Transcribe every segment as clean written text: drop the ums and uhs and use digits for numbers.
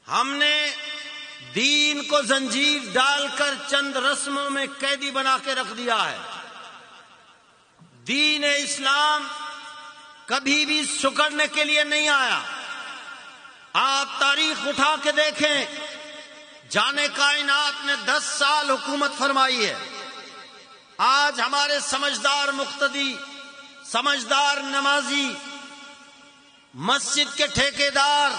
ہم نے دین کو زنجیر ڈال کر چند رسموں میں قیدی بنا کے رکھ دیا ہے۔ دین اسلام کبھی بھی سکڑنے کے لیے نہیں آیا۔ آپ تاریخ اٹھا کے دیکھیں، جانے کائنات نے 10 سال حکومت فرمائی ہے۔ آج ہمارے سمجھدار مقتدی، سمجھدار نمازی، مسجد کے ٹھیکیدار،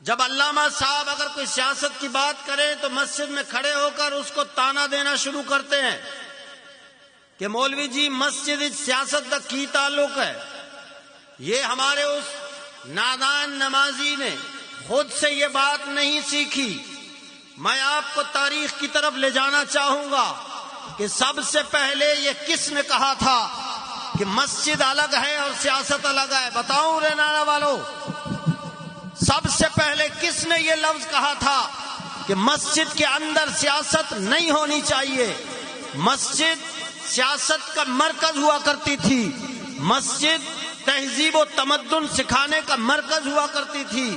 جب علامہ صاحب اگر کوئی سیاست کی بات کریں تو مسجد میں کھڑے ہو کر اس کو تانا دینا شروع کرتے ہیں کہ مولوی جی مسجد سیاست تک کی تعلق ہے۔ یہ ہمارے اس نادان نمازی نے خود سے یہ بات نہیں سیکھی۔ میں آپ کو تاریخ کی طرف لے جانا چاہوں گا کہ سب سے پہلے یہ کس نے کہا تھا کہ مسجد الگ ہے اور سیاست الگ ہے؟ بتاؤں رینانا والوں، سب سے پہلے کس نے یہ لفظ کہا تھا کہ مسجد کے اندر سیاست نہیں ہونی چاہیے؟ مسجد سیاست کا مرکز ہوا کرتی تھی، مسجد تہذیب و تمدن سکھانے کا مرکز ہوا کرتی تھی،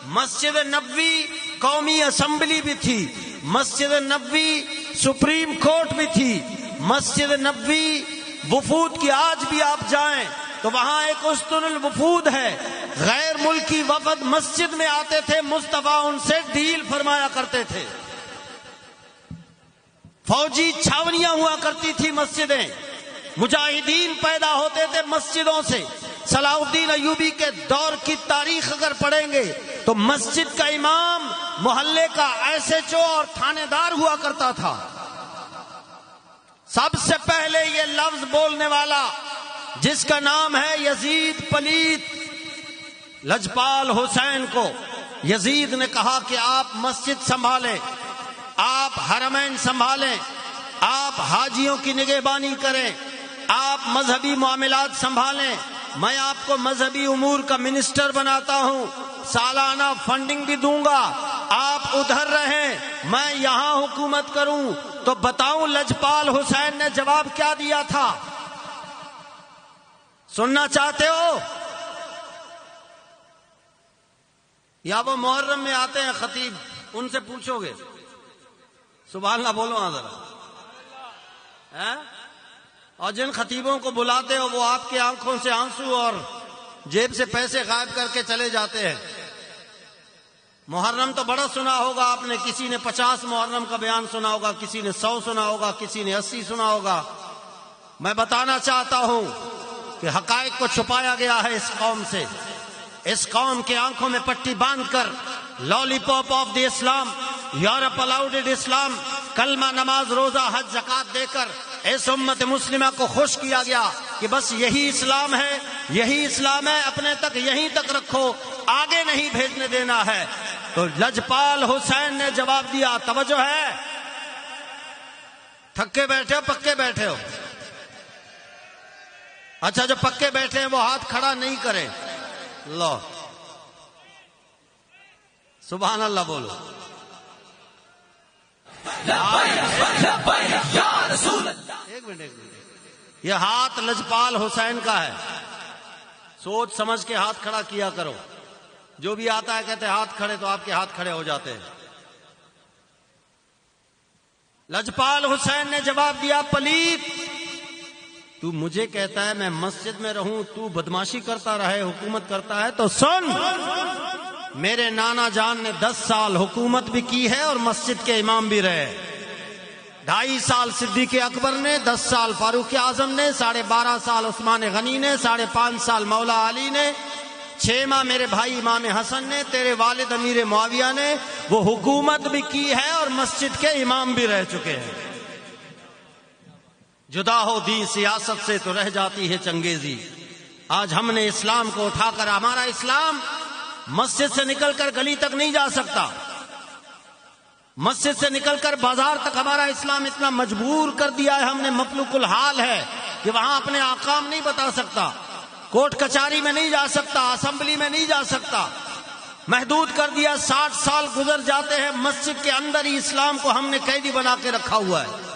مسجد نبوی قومی اسمبلی بھی تھی، مسجد نبوی سپریم کورٹ بھی تھی، مسجد نبوی وفود کی آج بھی آپ جائیں تو وہاں ایک استن الوفود ہے۔ غیر ملکی وفد مسجد میں آتے تھے، مصطفیٰ ان سے ڈیل فرمایا کرتے تھے۔ فوجی چھاونیاں ہوا کرتی تھی مسجدیں، مجاہدین پیدا ہوتے تھے مسجدوں سے۔ صلاح الدین ایوبی کے دور کی تاریخ اگر پڑھیں گے تو مسجد کا امام محلے کا ایس ایچ او اور تھانے دار ہوا کرتا تھا۔ سب سے پہلے یہ لفظ بولنے والا جس کا نام ہے یزید پلیت، لجپال حسین کو یزید نے کہا کہ آپ مسجد سنبھالیں، آپ حرمین سنبھالیں، آپ حاجیوں کی نگہبانی کریں، آپ مذہبی معاملات سنبھالیں، میں آپ کو مذہبی امور کا منسٹر بناتا ہوں، سالانہ فنڈنگ بھی دوں گا، آپ ادھر رہیں میں یہاں حکومت کروں۔ تو بتاؤں لجپال حسین نے جواب کیا دیا تھا؟ سننا چاہتے ہو؟ یا وہ محرم میں آتے ہیں خطیب، ان سے پوچھو گے؟ سبحان اللہ بولو ہاں ذرا۔ اور جن خطیبوں کو بلاتے ہو وہ آپ کی آنکھوں سے آنسو اور جیب سے پیسے غائب کر کے چلے جاتے ہیں۔ محرم تو بڑا سنا ہوگا آپ نے، کسی نے 50 محرم کا بیان سنا ہوگا، کسی نے 100 سنا ہوگا، کسی نے 80 سنا ہوگا۔ میں بتانا چاہتا ہوں کہ حقائق کو چھپایا گیا ہے اس قوم سے۔ اس قوم کے آنکھوں میں پٹی باندھ کر lollipop of the Islam, Europe allowed Islam, کلمہ نماز روزہ حج زکات دے کر اس امت مسلمہ کو خوش کیا گیا کہ بس یہی اسلام ہے، یہی اسلام ہے، اپنے تک یہیں تک رکھو، آگے نہیں بھیجنے دینا ہے۔ تو لجپال حسین نے جواب دیا، توجہ ہے، تھکے بیٹھے ہو پکے بیٹھے ہو؟ اچھا جو پکے بیٹھے ہیں وہ ہاتھ کھڑا نہیں کرے۔ لو سبحان اللہ بولو۔ ایک منٹ، یہ ہاتھ لجپال حسین کا ہے، سوچ سمجھ کے ہاتھ کھڑا کیا کرو۔ جو بھی آتا ہے کہتے ہیں ہاتھ کھڑے، تو آپ کے ہاتھ کھڑے ہو جاتے ہیں۔ لجپال حسین نے جواب دیا، پلیت تو مجھے کہتا ہے میں مسجد میں رہوں، تو بدماشی کرتا رہے، حکومت کرتا ہے، تو سن، میرے نانا جان نے 10 سال حکومت بھی کی ہے اور مسجد کے امام بھی رہے۔ 2.5 سال صدیق اکبر نے، 10 سال فاروق اعظم نے، 12.5 سال عثمان غنی نے، 5.5 سال مولا علی نے، 6 ماہ میرے بھائی امام حسن نے، تیرے والد امیر معاویہ نے، وہ حکومت بھی کی ہے اور مسجد کے امام بھی رہ چکے ہیں۔ جدا ہو دین سیاست سے تو رہ جاتی ہے چنگیزی۔ آج ہم نے اسلام کو اٹھا کر، ہمارا اسلام مسجد سے نکل کر گلی تک نہیں جا سکتا، مسجد سے نکل کر بازار تک ہمارا اسلام اتنا مجبور کر دیا ہے، ہم نے مفلوک الحال ہے کہ وہاں اپنے احکام نہیں بتا سکتا، کورٹ کچہری میں نہیں جا سکتا، اسمبلی میں نہیں جا سکتا، محدود کر دیا۔ 60 سال گزر جاتے ہیں، مسجد کے اندر ہی اسلام کو ہم نے قیدی بنا کے رکھا ہوا ہے۔